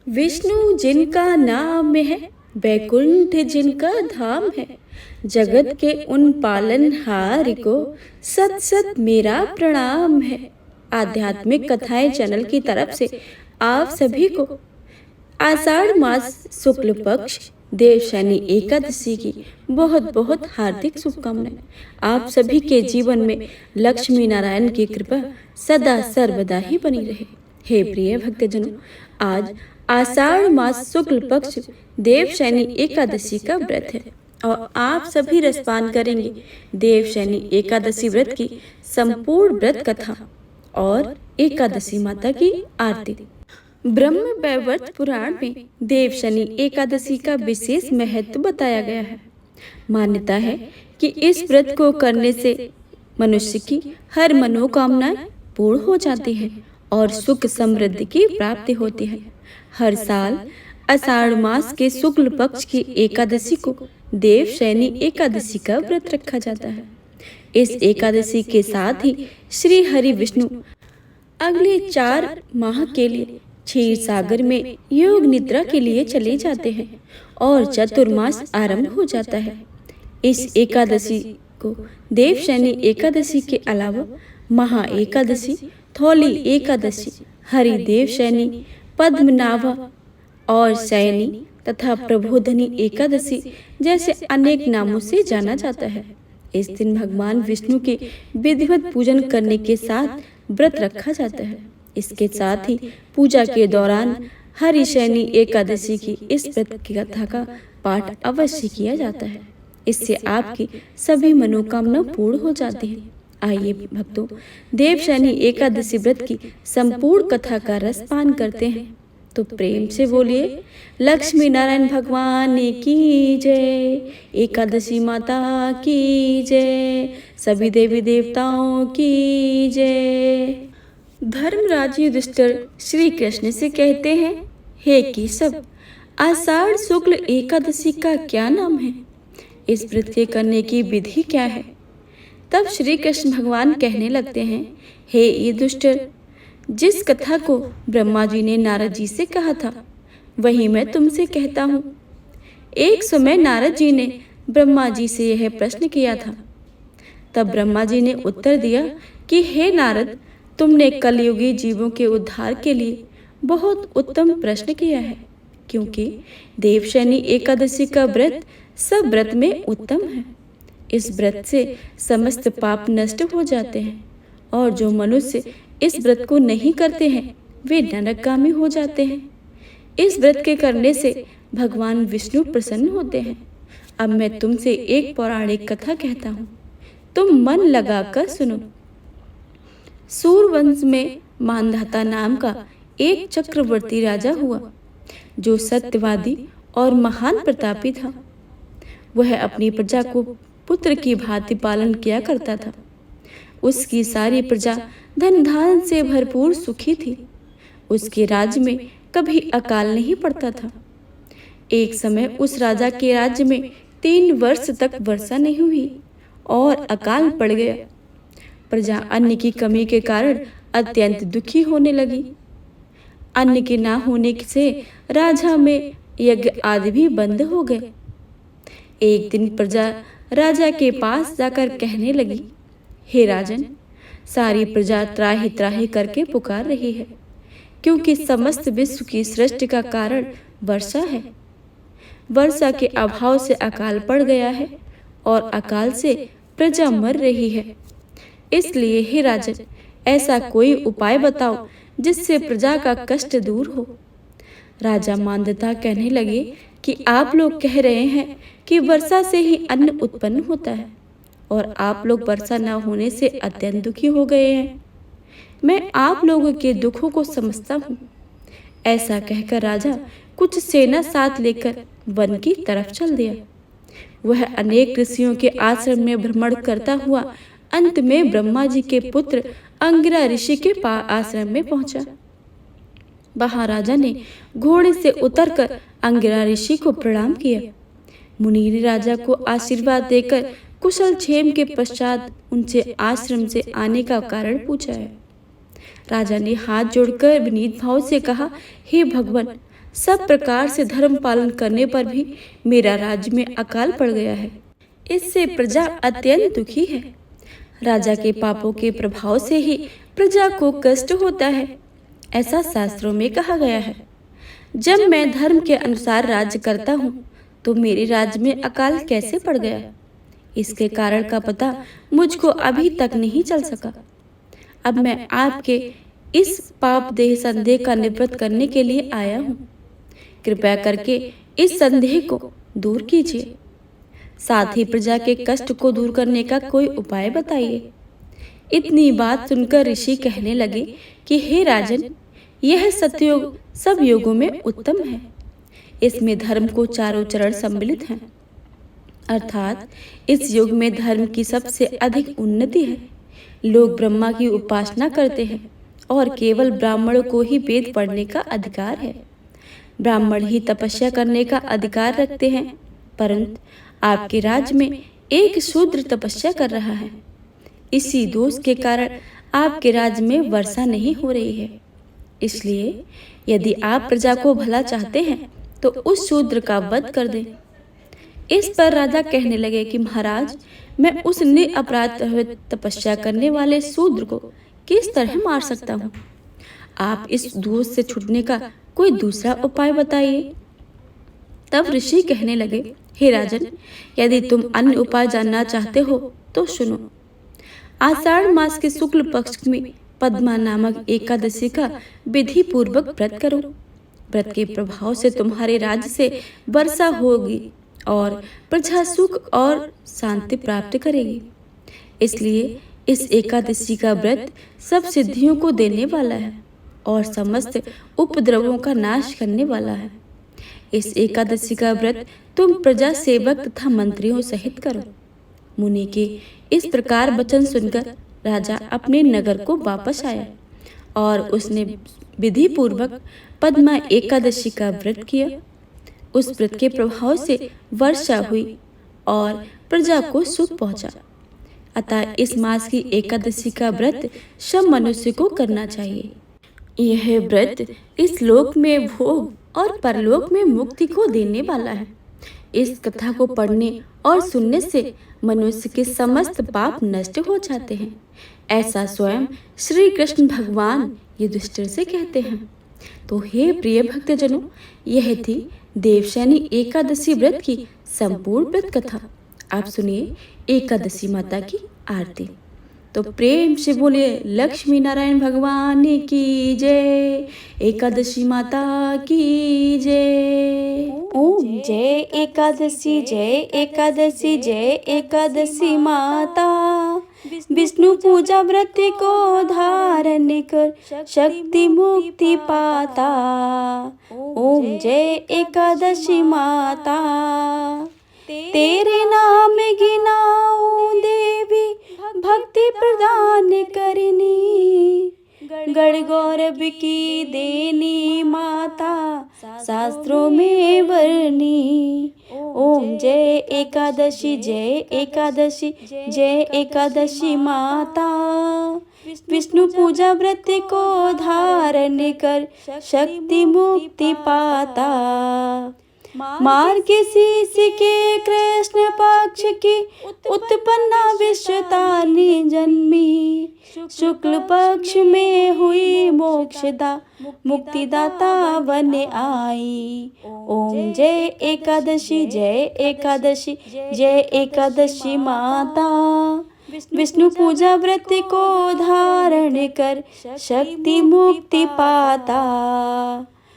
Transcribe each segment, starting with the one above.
विष्णु जिनका नाम है, वैकुंठ जिनका धाम है, जगत के उन पालनहार को सत सत मेरा प्रणाम है। आध्यात्मिक कथाएं चैनल की तरफ से आप सभी को आषाढ़ मास शुक्ल पक्ष देव शनि एकादशी की बहुत बहुत हार्दिक शुभकामनाएं। आप सभी के जीवन में लक्ष्मी नारायण की कृपा सदा सर्वदा ही बनी रहे। हे प्रिय भक्तजनों, आज आषाढ़ मास शुक्ल पक्ष देव शनि एकादशी का व्रत है और आप सभी रसपान करेंगे देव शनि एकादशी व्रत की संपूर्ण व्रत कथा और एकादशी माता की आरती। ब्रह्म वैवर्त पुराण में देव शनि एकादशी का विशेष महत्व बताया गया है। मान्यता है कि इस व्रत को करने से मनुष्य की हर मनोकामनाएं पूर्ण हो जाती है और सुख समृद्धि की प्राप्ति होती है। हर साल आषाढ़ मास के शुक्ल पक्ष की एकादशी को देव शनि एकादशी का व्रत रखा जाता है। इस एकादशी के साथ ही श्री हरि विष्णु अगले 4 माह के लिए क्षीर सागर में योग निद्रा के लिए चले जाते हैं और चतुर्मास आरंभ हो जाता है। इस एकादशी को देव शनि एकादशी के अलावा महा एकादशी, थौली एकादशी, हरिदेव शनि, पद्मनाभ और शयनी तथा प्रबोधनी एकादशी जैसे अनेक नामों से जाना जाता है। इस दिन भगवान विष्णु के विधिवत पूजन करने के साथ व्रत रखा जाता है। इसके साथ ही पूजा के दौरान हरि शनि एकादशी की इस व्रत की कथा का पाठ अवश्य किया जाता है। इससे आपकी सभी मनोकामना पूर्ण हो जाती है। आइए भक्तों, देव शनि एकादशी व्रत की संपूर्ण कथा का रसपान करते हैं। तो प्रेम से बोलिए लक्ष्मी नारायण भगवान की जय, एकादशी माता की जय, सभी देवी देवताओं की जय। धर्मराज युधिष्ठिर श्री कृष्ण से कहते हैं, हे केशव, आषाढ़ शुक्ल एकादशी का क्या नाम है? इस व्रत के करने की विधि क्या है? तब श्री कृष्ण भगवान कहने लगते हैं, हे युधिष्ठिर, जिस कथा को ब्रह्मा जी ने नारद जी से कहा था वही मैं तुमसे कहता हूँ। एक समय नारद जी ने ब्रह्मा जी से यह प्रश्न किया था। तब ब्रह्मा जी ने उत्तर दिया कि हे नारद, तुमने कलयुगी जीवों के उद्धार के लिए बहुत उत्तम प्रश्न किया है, क्योंकि देव शनि एकादशी का व्रत सब व्रत में उत्तम है। इस व्रत से समस्त पाप नष्ट हो जाते हैं और जो मनुष्य इस व्रत को नहीं करते हैं वे नरकगामी हो जाते हैं। इस व्रत के करने से भगवान विष्णु प्रसन्न होते हैं। अब मैं तुमसे एक पौराणिक कथा कहता हूँ, तुम मन लगाकर सुनो। सूर्यवंश में मांधाता नाम का एक चक्रवर्ती राजा हुआ, जो सत्यवादी और महान प्रतापी था। वह अपनी प्रजा को पुत्र की भांति पालन किया करता था। उसकी सारी प्रजा धन धान से भरपूर सुखी थी। उसके राज्य में कभी अकाल नहीं पड़ता था। एक समय उस राजा के राज्य में 3 वर्ष तक वर्षा नहीं हुई और अकाल पड़ गया। प्रजा अन्न की कमी के कारण अत्यंत दुखी होने लगी। अन्न के ना होने से राजा में यज्ञ आदि भी बंद हो गए। एक दिन प्रजा राजा के पास जाकर कहने लगी, हे राजन, सारी प्रजा त्राहि त्राहि करके पुकार रही है, क्योंकि समस्त विश्व की सृष्टि का कारण वर्षा है। वर्षा के अभाव से अकाल पड़ गया है और अकाल से प्रजा मर रही है। इसलिए हे राजन, ऐसा कोई उपाय बताओ जिससे प्रजा का कष्ट दूर हो। राजा मांधाता कहने लगे कि आप लोग कह रहे हैं कि वर्षा से ही अन्न उत्पन्न होता है और आप लोग वर्षा न होने से अत्यंत दुखी हो गए हैं। मैं आप लोगों के दुखों को समझता हूँ। ऐसा कहकर राजा कुछ सेना साथ लेकर वन की तरफ चल दिया। वह अनेक ऋषियों के आश्रम में भ्रमण करता हुआ अंत में ब्रह्मा जी के पुत्र अंगिरा ऋषि के आश्रम में पहुंचा। वहां राजा ने घोड़े से उतरकर अंगिरा ऋषि को प्रणाम किया। मुनि ने राजा को आशीर्वाद देकर कुशल क्षेम के पश्चात उनसे आश्रम से आने का कारण पूछा है। राजा ने हाथ जोड़कर विनीत भाव से कहा, हे भगवान, सब प्रकार से धर्म पालन करने पर भी मेरा राज्य में अकाल पड़ गया है। इससे प्रजा अत्यंत दुखी है। राजा के पापों के प्रभाव से ही प्रजा को कष्ट होता है, ऐसा शास्त्रों में कहा गया है। जब मैं धर्म के अनुसार राज्य करता हूँ तो मेरे राज्य में अकाल कैसे पड़ गया, इसके कारण का पता मुझको अभी तक नहीं चल सका। अब मैं आपके इस पाप देह संदेह का निवृत्त करने के लिए आया हूँ। कृपया करके इस संदेह को दूर कीजिए, साथ ही प्रजा के कष्ट को दूर करने का कोई उपाय बताइए। इतनी बात सुनकर ऋषि कहने लगे कि हे राजन, यह सतयुग सब युगों में उत्तम है। इसमें धर्म को चारों चरण सम्मिलित हैं, अर्थात इस युग में धर्म की सबसे अधिक उन्नति है। लोग ब्रह्मा की उपासना करते हैं और केवल ब्राह्मणों को ही वेद पढ़ने का अधिकार है। ब्राह्मण ही तपस्या करने का अधिकार रखते हैं, परंतु आपके राज्य में एक शूद्र तपस्या कर रहा है। इसी दोष के कारण आपके राज्य में वर्षा नहीं हो रही है। इसलिए यदि आप प्रजा को भला चाहते हैं तो उस शूद्र का वध कर दें। इस पर राजा कहने लगे कि महाराज, मैं उस निरपराध तपस्या करने वाले शूद्र को किस तरह मार सकता हूँ? आप इस दोष से छूटने का कोई दूसरा उपाय बताइए। तब ऋषि कहने लगे, हे राजन, यदि तुम अन्य उपाय जानना चाहते हो तो सुनो। आषाढ़ मास के शुक्ल पक्ष में पद्मा नामक एकादशी का विधि पूर्वक व्रत करो। व्रत के प्रभाव से तुम्हारे राज्य से वर्षा होगी और प्रजा सुख और शांति प्राप्त करेगी। इसलिए इस एकादशी का व्रत सब सिद्धियों को देने वाला है और समस्त उपद्रवों का नाश करने वाला है। इस एकादशी का व्रत तुम प्रजा सेवक तथा मंत्रियों सहित करो। मुनि के इस प्रकार वचन सुनकर राजा अपने नगर को वापस आया और उसने विधि पूर्वक पद्मा एकादशी का व्रत किया। उस व्रत के प्रभाव से वर्षा हुई और प्रजा को सुख पहुंचा। अतः इस मास की एकादशी का व्रत सब मनुष्य को करना चाहिए। यह व्रत इस लोक में भोग और परलोक में मुक्ति को देने वाला है। इस कथा को पढ़ने और सुनने से मनुष्य के समस्त पाप नष्ट हो जाते हैं, ऐसा स्वयं श्री कृष्ण भगवान युधिष्ठिर से कहते हैं। तो हे प्रिय भक्तजनों, यह थी देवशयनी एकादशी व्रत की संपूर्ण व्रत कथा। आप सुनिए एकादशी माता की आरती। तो प्रेम से बोलिए लक्ष्मी नारायण भगवान की जय, एकादशी माता की जय। ओम जय एकादशी, जय एकादशी, जय एकादशी माता। विष्णु पूजा व्रत को धारण कर शक्ति मुक्ति पाता। ओम जय एकादशी माता। तेरे नाम गिनाऊं देवी, भक्ति प्रदान करनी। गढ़ गौरव की देनी माता, शास्त्रों में वर्णी। ओम जय एकादशी, जय एकादशी, जय एकादशी माता। विष्णु पूजा व्रत को धारण कर शक्ति मुक्ति पाता। मार्ग शीश के कृष्ण पक्ष की उत्पन्ना विश्वतारिणी जन्मी। शुक्ल पक्ष में हुई मोक्षदा, मुक्तिदाता बन आई। ओम जय एकादशी, जय एकादशी, जय एकादशी माता। विष्णु पूजा व्रत को धारण कर शक्ति मुक्ति पाता।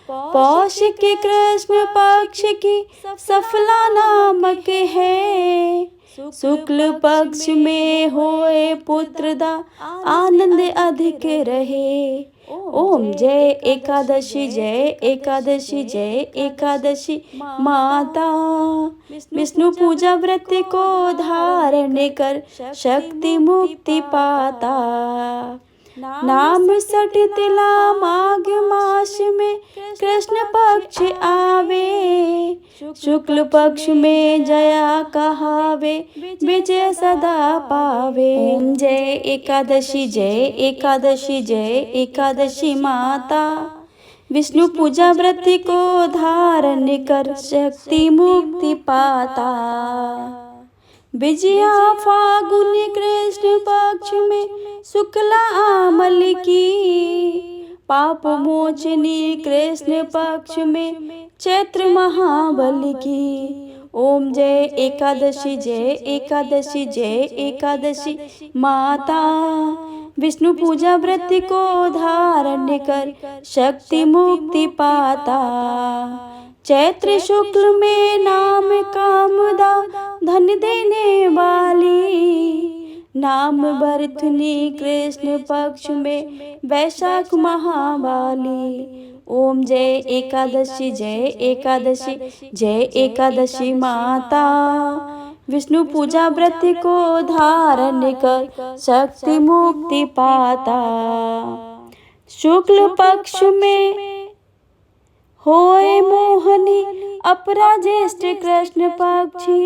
पौष के कृष्ण पक्ष की सफला नामक है। शुक्ल पक्ष में होए पुत्रदा, आनंद अधिक रहे। ओम जय एकादशी, जय एकादशी, जय एकादशी माता। विष्णु पूजा व्रत को धारण कर शक्ति मुक्ति पाता। नाम सठ तिला माघ मास में कृष्ण पक्ष आवे। शुक्ल पक्ष में जया कहावे, विजय सदा पावे। ओम जय एकादशी, जय एकादशी, जय एकादशी माता। विष्णु पूजा व्रत को धारण कर शक्ति मुक्ति पाता। विजया फागुन कृष्ण पक्ष में शुक्ला आमल की, पाप मोचनी कृष्ण पक्ष में चैत्र महाबल की। ओम जय एकादशी जय एकादशी जय एकादशी माता। विष्णु पूजा व्रत को धारण कर शक्ति मुक्ति पाता। चैत्र शुक्ल में नाम कामदा धन देने वाली, नाम बरथुनी कृष्ण पक्ष में वैशाख महावाली। ओम जय एकादशी जय एकादशी जय एकादशी माता। विष्णु पूजा व्रत को धारण कर शक्ति मुक्ति पाता। शुक्ल पक्ष में होए मोहनी अपरा ज्येष्ठ कृष्ण पक्षी,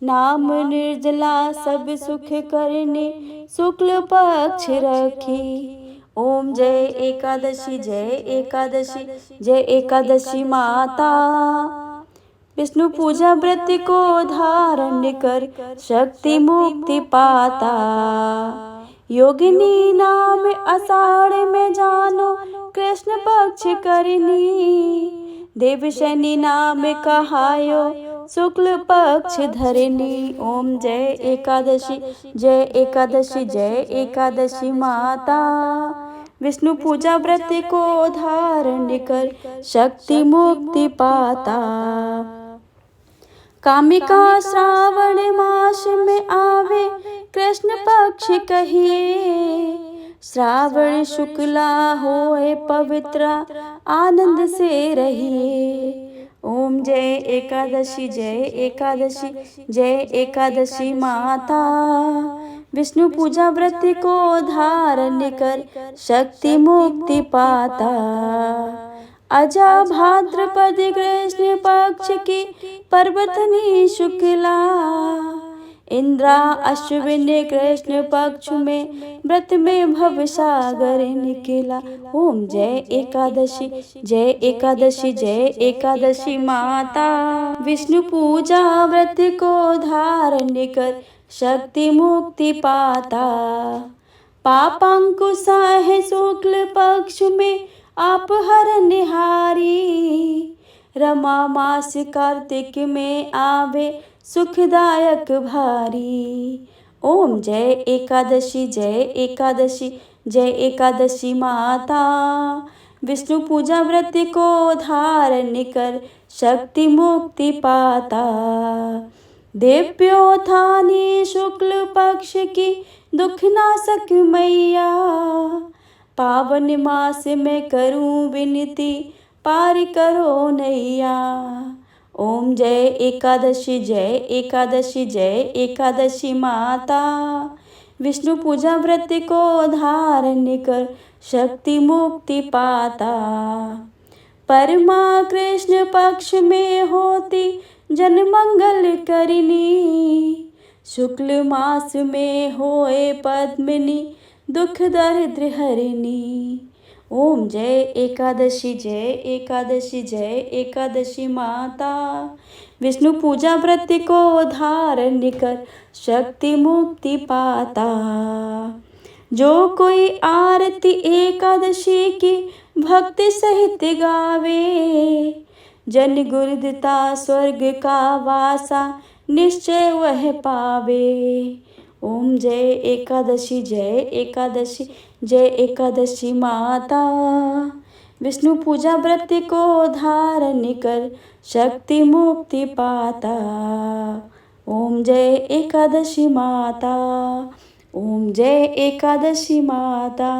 नाम निर्जला सब सुख करने शुक्ल पक्ष रखी। ओम जय एकादशी जय एकादशी जय एकादशी माता। विष्णु पूजा व्रत को धारण कर शक्ति मुक्ति पाता। योगिनी नाम आषाढ़ में जानो कृष्ण पक्ष करनी, देवशनि नाम कहायो शुक्ल पक्ष धरनी। ओम जय एकादशी जय एकादशी जय एकादशी माता। विष्णु पूजा व्रत को धारण कर शक्ति मुक्ति पाता। कामिका श्रावण मास में आवे कृष्ण पक्ष कहिए, श्रावण शुक्ला होए पवित्र आनंद से रहिए। ओम जय एकादशी जय एकादशी जय एकादशी माता। विष्णु पूजा व्रत को धारण कर शक्ति मुक्ति पाता। अजा भाद्रपद कृष्ण पक्ष की पर्वतनी शुक्ला, इंद्रा अश्विन कृष्ण पक्ष में व्रत में भव सागर निकला। ओम जय एकादशी जय एकादशी जय एकादशी माता। विष्णु पूजा व्रत को धारण कर शक्ति मुक्ति पाता। पापांकुश है शुक्ल पक्ष में आप हरनिहारी, रमा मास कार्तिक में आवे सुखदायक भारी। ओम जय एकादशी जय एकादशी जय एकादशी माता। विष्णु पूजा व्रत को धारण कर शक्ति मुक्ति पाता। देव्योत्थानी शुक्ल पक्ष की दुख नाशक मैया, पावन मास में करूं विनती पार करो नैया। ओम जय एकादशी जय एकादशी जय एकादशी माता। विष्णु पूजा व्रत को धारण कर शक्ति मुक्ति पाता। परमा कृष्ण पक्ष में होती जन मंगल करिनी, शुक्ल मास में होए पद्मिनी दुख दरिद्र हरिणी। ओम जय एकादशी जय एकादशी जय एकादशी माता। विष्णु पूजा व्रत को धारण कर शक्ति मुक्ति पाता। जो कोई आरती एकादशी की भक्ति सहित गावे, जन गुरुदता स्वर्ग का वासा निश्चय वह पावे। ओम जय एकादशी जय एकादशी जय एकादशी माता। विष्णु पूजा व्रत को धारण कर शक्ति मुक्ति पाता। ओम जय एकादशी माता। ओम जय एकादशी माता।